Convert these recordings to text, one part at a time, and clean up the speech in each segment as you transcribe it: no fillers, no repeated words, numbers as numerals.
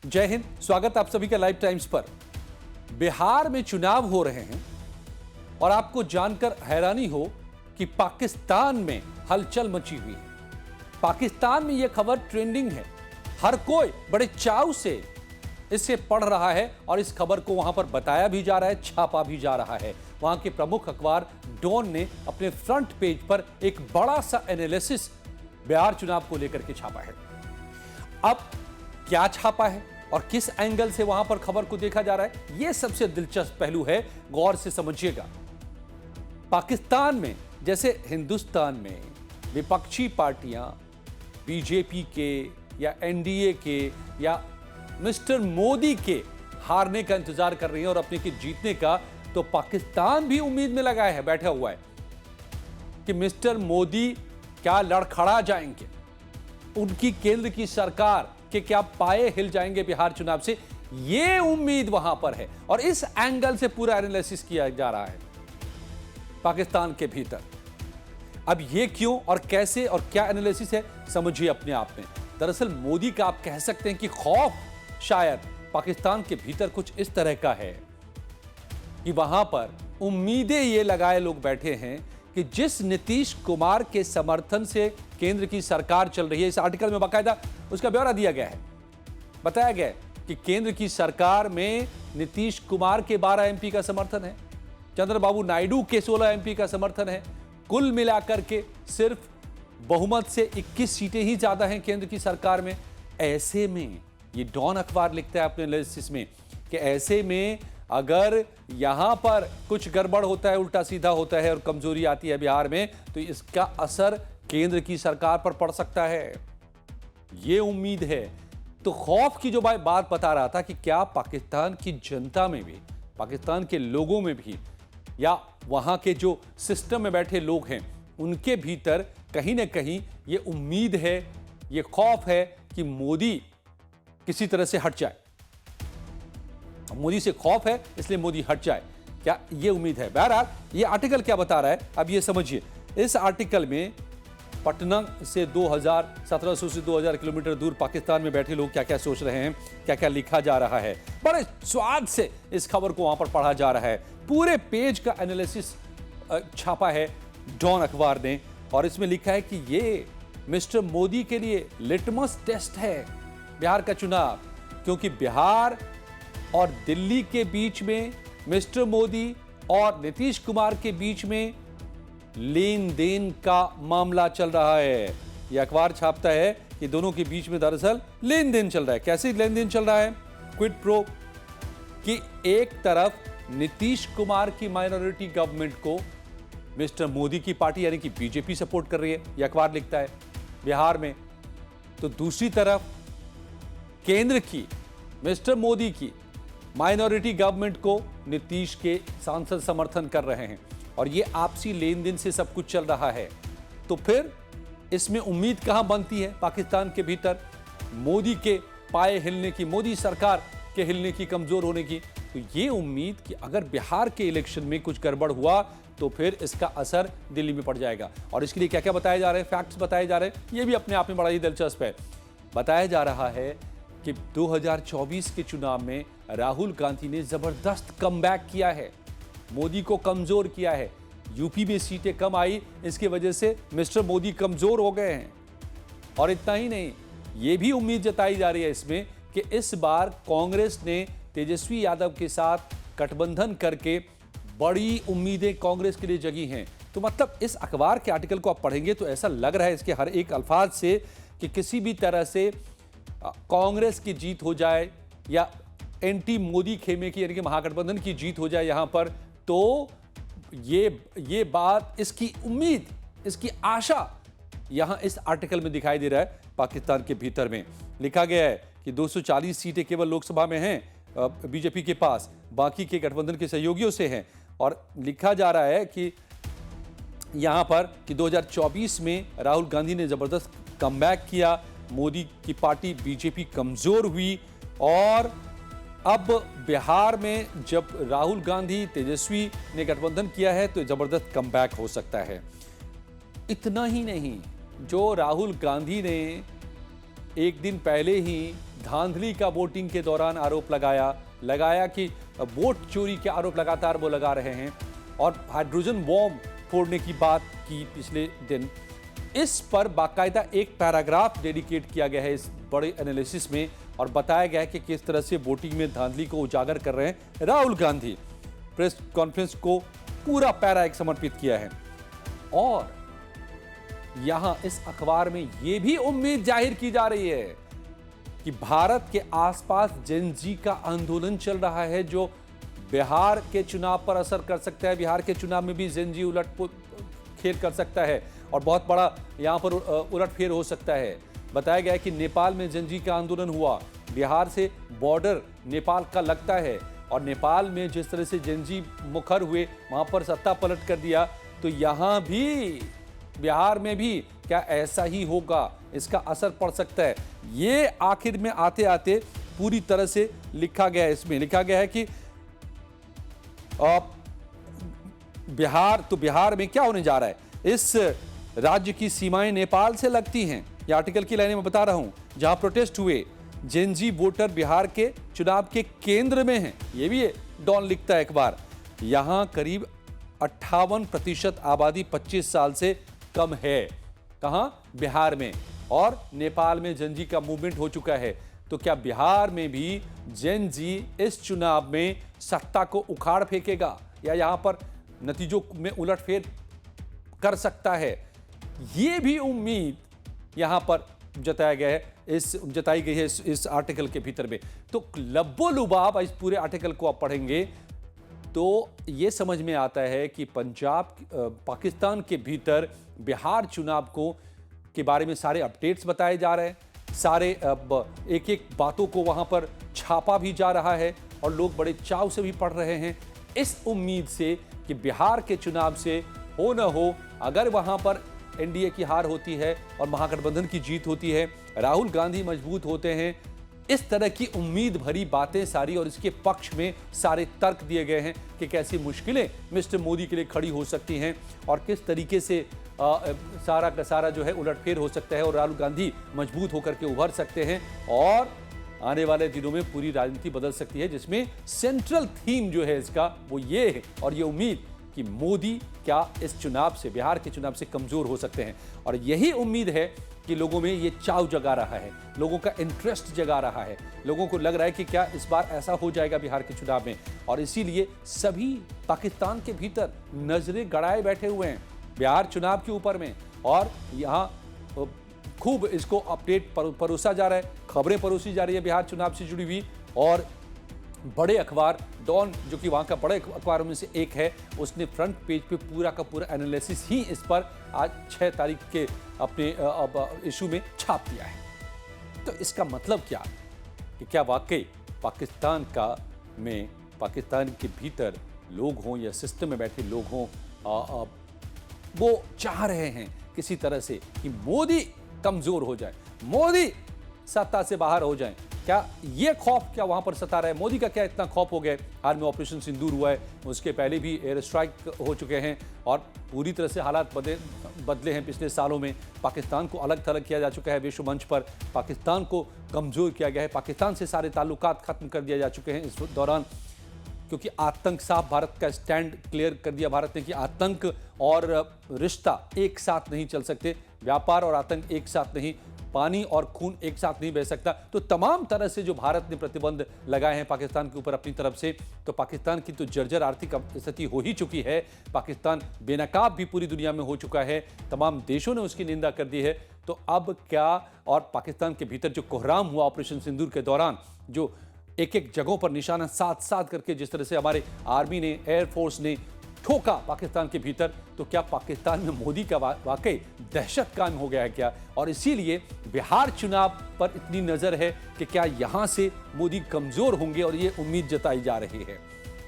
जय हिंद। स्वागत आप सभी का लाइव टाइम्स पर। बिहार में चुनाव हो रहे हैं और आपको जानकर हैरानी हो कि पाकिस्तान में हलचल मची हुई है। पाकिस्तान में यह खबर ट्रेंडिंग है, हर कोई बड़े चाव से इसे पढ़ रहा है और इस खबर को वहां पर बताया भी जा रहा है, छापा भी जा रहा है। वहां के प्रमुख अखबार डॉन ने अपने फ्रंट पेज पर एक बड़ा सा एनालिसिस बिहार चुनाव को लेकर के छापा है। अब क्या छापा है और किस एंगल से वहां पर खबर को देखा जा रहा है, यह सबसे दिलचस्प पहलू है, गौर से समझिएगा। पाकिस्तान में जैसे हिंदुस्तान में विपक्षी पार्टियां बीजेपी के या एनडीए के या मिस्टर मोदी के हारने का इंतजार कर रही है और अपने के जीतने का, तो पाकिस्तान भी उम्मीद में लगा है, बैठा हुआ है कि मिस्टर मोदी क्या लड़खड़ा जाएंगे, उनकी केंद्र की सरकार के क्या पाए हिल जाएंगे बिहार चुनाव से। यह उम्मीद वहां पर है और इस एंगल से पूरा एनालिसिस किया जा रहा है पाकिस्तान के भीतर। अब यह क्यों और कैसे और क्या एनालिसिस है, समझिए अपने आप में। दरअसल मोदी का आप कह सकते हैं कि खौफ शायद पाकिस्तान के भीतर कुछ इस तरह का है कि वहां पर उम्मीदें ये लगाए लोग बैठे हैं कि जिस नीतीश कुमार के समर्थन से केंद्र की सरकार चल रही है, इस आर्टिकल में बाकायदा उसका ब्यौरा दिया गया है, बताया गया है कि केंद्र की सरकार में नीतीश कुमार के 12 एमपी का समर्थन है, चंद्रबाबू नायडू के 16 एमपी का समर्थन है। कुल मिलाकर के सिर्फ बहुमत से 21 सीटें ही ज्यादा हैं केंद्र की सरकार में। ऐसे में ये डॉन अखबार लिखता है अपने एनालिसिस में कि ऐसे में अगर यहां पर कुछ गड़बड़ होता है, उल्टा सीधा होता है और कमजोरी आती है बिहार में, तो इसका असर केंद्र की सरकार पर पड़ सकता है, ये उम्मीद है। तो खौफ की जो बात बता रहा था कि क्या पाकिस्तान की जनता में भी, पाकिस्तान के लोगों में भी, या वहां के जो सिस्टम में बैठे लोग हैं उनके भीतर कहीं ना कहीं ये उम्मीद है, ये खौफ है कि मोदी किसी तरह से हट जाए। मोदी से खौफ है इसलिए मोदी हट जाए, क्या ये उम्मीद है? बहरहाल ये आर्टिकल क्या बता रहा है अब ये समझिए। इस आर्टिकल में पटना से 1700 से 2000 किलोमीटर दूर पाकिस्तान में बैठे लोग क्या क्या सोच रहे हैं, क्या क्या लिखा जा रहा है, बड़े स्वाद से इस खबर को वहां पर पढ़ा जा रहा है। पूरे पेज का एनालिसिस छापा है डॉन अखबार ने और इसमें लिखा है कि ये मिस्टर मोदी के लिए लिटमस टेस्ट है बिहार का चुनाव, क्योंकि बिहार और दिल्ली के बीच में मिस्टर मोदी और नीतीश कुमार के बीच में लेन देन का मामला चल रहा है। यह अखबार छापता है कि दोनों के बीच में दरअसल लेन देन चल रहा है। कैसे लेन देन चल रहा है? क्विड प्रो कि एक तरफ नीतीश कुमार की माइनॉरिटी गवर्नमेंट को मिस्टर मोदी की पार्टी यानी कि बीजेपी सपोर्ट कर रही है, यह अखबार लिखता है बिहार में, तो दूसरी तरफ केंद्र की मिस्टर मोदी की माइनॉरिटी गवर्नमेंट को नीतीश के सांसद समर्थन कर रहे हैं और ये आपसी लेन देन से सब कुछ चल रहा है। तो फिर इसमें उम्मीद कहां बनती है पाकिस्तान के भीतर? मोदी के पाए हिलने की, मोदी सरकार के हिलने की, कमजोर होने की। तो ये उम्मीद कि अगर बिहार के इलेक्शन में कुछ गड़बड़ हुआ तो फिर इसका असर दिल्ली में पड़ जाएगा। और इसके लिए क्या क्या बताए जा रहे हैं, फैक्ट्स बताए जा रहे हैं, ये भी अपने आप में बड़ा ही दिलचस्प है। बताया जा रहा है कि 2024 के चुनाव में राहुल गांधी ने जबरदस्त कमबैक किया है, मोदी को कमजोर किया है। यूपी में सीटें कम आई, इसकी वजह से मिस्टर मोदी कमजोर हो गए हैं। और इतना ही नहीं, यह भी उम्मीद जताई जा रही है इसमें कि इस बार कांग्रेस ने तेजस्वी यादव के साथ गठबंधन करके बड़ी उम्मीदें कांग्रेस के लिए जगी हैं। तो मतलब इस अखबार के आर्टिकल को आप पढ़ेंगे तो ऐसा लग रहा है इसके हर एक अल्फाज से कि किसी भी तरह से कांग्रेस की जीत हो जाए या एंटी मोदी खेमे की यानी कि महागठबंधन की जीत हो जाए यहां पर, तो ये बात, इसकी उम्मीद, इसकी आशा यहां इस आर्टिकल में दिखाई दे रहा है। पाकिस्तान के भीतर में लिखा गया है कि 240 सीटें केवल लोकसभा में हैं बीजेपी के पास, बाकी के गठबंधन के सहयोगियों से हैं। और लिखा जा रहा है कि यहां पर कि 2024 में राहुल गांधी ने जबरदस्त कमबैक किया, मोदी की पार्टी बीजेपी कमजोर हुई और अब बिहार में जब राहुल गांधी तेजस्वी ने गठबंधन किया है तो जबरदस्त कमबैक हो सकता है। इतना ही नहीं, जो राहुल गांधी ने एक दिन पहले ही धांधली का वोटिंग के दौरान आरोप लगाया कि वोट चोरी के आरोप लगातार वो लगा रहे हैं और हाइड्रोजन बॉम्ब फोड़ने की बात की पिछले दिन। इस पर बाकायदा एक पैराग्राफ डेडिकेट किया गया है इस बड़े एनालिसिस में और बताया गया है कि किस तरह से वोटिंग में धांधली को उजागर कर रहे हैं राहुल गांधी। प्रेस कॉन्फ्रेंस को पूरा पैरा एक समर्पित किया है और यहां इस अखबार में यह भी उम्मीद जाहिर की जा रही है कि भारत के आसपास जेन जी का आंदोलन चल रहा है जो बिहार के चुनाव पर असर कर सकता है। बिहार के चुनाव में भी जेन जी उलटफेर कर सकता है और बहुत बड़ा यहां पर उलटफेर हो सकता है। बताया गया है कि नेपाल में जेन जी का आंदोलन हुआ, बिहार से बॉर्डर नेपाल का लगता है और नेपाल में जिस तरह से जेन जी मुखर हुए, वहां पर सत्ता पलट कर दिया, तो यहां भी बिहार में भी क्या ऐसा ही होगा, इसका असर पड़ सकता है। ये आखिर में आते आते पूरी तरह से लिखा गया है, इसमें लिखा गया है कि बिहार में क्या होने जा रहा है। इस राज्य की सीमाएं नेपाल से लगती हैं, ये आर्टिकल की लाइनें मैं बता रहा हूं, जहां प्रोटेस्ट हुए जेन जी वोटर बिहार के चुनाव के केंद्र में हैं। ये भी डॉन लिखता है अखबार। यहां करीब 58% आबादी 25 साल से कम है। कहां? बिहार में। और नेपाल में जेन जी का मूवमेंट हो चुका है। तो क्या बिहार में भी जेन जी इस चुनाव में सत्ता को उखाड़ फेंकेगा या यहां पर नतीजों में उलटफेर कर सकता है? यह भी उम्मीद यहां पर जताई गई है इस आर्टिकल के भीतर में। तो लब्बो-लुबाब इस पूरे आर्टिकल को आप पढ़ेंगे तो यह समझ में आता है कि पाकिस्तान के भीतर बिहार चुनाव के बारे में सारे अपडेट्स बताए जा रहे हैं, सारे एक एक बातों को वहां पर छापा भी जा रहा है और लोग बड़े चाव से भी पढ़ रहे हैं इस उम्मीद से कि बिहार के चुनाव से हो न हो, अगर वहां पर एनडीए की हार होती है और महागठबंधन की जीत होती है, राहुल गांधी मजबूत होते हैं, इस तरह की उम्मीद भरी बातें सारी और इसके पक्ष में सारे तर्क दिए गए हैं कि कैसी मुश्किलें मिस्टर मोदी के लिए खड़ी हो सकती हैं और किस तरीके से सारा का सारा जो है उलटफेर हो सकता है और राहुल गांधी मजबूत होकर के उभर सकते हैं और आने वाले दिनों में पूरी राजनीति बदल सकती है, जिसमें सेंट्रल थीम जो है इसका वो ये है और ये उम्मीद कि मोदी क्या इस चुनाव से, बिहार के चुनाव से कमजोर हो सकते हैं। और यही उम्मीद है कि लोगों में ये चाव जगा रहा है, लोगों का इंटरेस्ट जगा रहा है, लोगों को लग रहा है कि क्या इस बार ऐसा हो जाएगा बिहार के चुनाव में। और इसीलिए सभी पाकिस्तान के भीतर नजरें गड़ाए बैठे हुए हैं बिहार चुनाव के ऊपर में और यहाँ खूब इसको अपडेट परोसा जा रहा है, खबरें परोसी जा रही है बिहार चुनाव से जुड़ी हुई। और बड़े अखबार डॉन, जो कि वहाँ का बड़े अखबारों में से एक है, उसने फ्रंट पेज पे पूरा का पूरा एनालिसिस ही इस पर आज 6 तारीख के अपने इशू में छाप दिया है। तो इसका मतलब क्या कि क्या वाकई पाकिस्तान के भीतर लोग हों या सिस्टम में बैठे लोग हों, वो चाह रहे हैं किसी तरह से कि मोदी कमजोर हो जाए, मोदी सत्ता से बाहर हो जाए। क्या ये खौफ क्या वहां पर सता रहा है? मोदी का क्या इतना खौफ हो गया? हाल में ऑपरेशन सिंदूर हुआ है, उसके पहले भी एयर स्ट्राइक हो चुके हैं और पूरी तरह से हालात बदले हैं पिछले सालों में। पाकिस्तान को अलग थलग किया जा चुका है विश्व मंच पर, पाकिस्तान को कमजोर किया गया है, पाकिस्तान से सारे ताल्लुकात खत्म कर दिया जा चुके हैं इस दौरान, क्योंकि आतंक साफ भारत का स्टैंड क्लियर कर दिया भारत ने कि आतंक और रिश्ता एक साथ नहीं चल सकते, व्यापार और आतंक एक साथ नहीं, पानी और खून एक साथ नहीं बह सकता। तो तमाम तरह से जो भारत ने प्रतिबंध लगाए हैं पाकिस्तान के ऊपर अपनी तरफ से, तो पाकिस्तान की तो जर्जर आर्थिक स्थिति हो ही चुकी है, पाकिस्तान बेनकाब भी पूरी दुनिया में हो चुका है, तमाम देशों ने उसकी निंदा कर दी है। तो अब क्या, और पाकिस्तान के भीतर जो कोहराम हुआ ऑपरेशन सिंदूर के दौरान, जो एक एक जगहों पर निशाना साथ साथ करके जिस तरह से हमारे आर्मी ने, एयरफोर्स ने ठोका पाकिस्तान के भीतर, तो क्या पाकिस्तान में मोदी का वाकई दहशत कायम हो गया है क्या? और इसीलिए बिहार चुनाव पर इतनी नजर है कि क्या यहां से मोदी कमजोर होंगे और ये उम्मीद जताई जा रही है।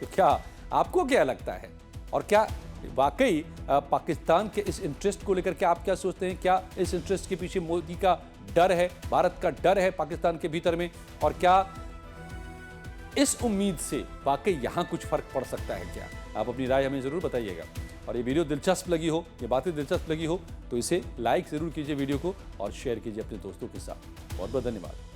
तो क्या आपको क्या लगता है और क्या वाकई पाकिस्तान के इस इंटरेस्ट को लेकर के आप क्या सोचते हैं? क्या इस इंटरेस्ट के पीछे मोदी का डर है, भारत का डर है पाकिस्तान के भीतर में? और क्या इस उम्मीद से वाकई यहां कुछ फर्क पड़ सकता है क्या? आप अपनी राय हमें जरूर बताइएगा। और ये वीडियो दिलचस्प लगी हो, ये बातें दिलचस्प लगी हो, तो इसे लाइक जरूर कीजिए वीडियो को और शेयर कीजिए अपने दोस्तों के साथ। बहुत बहुत धन्यवाद।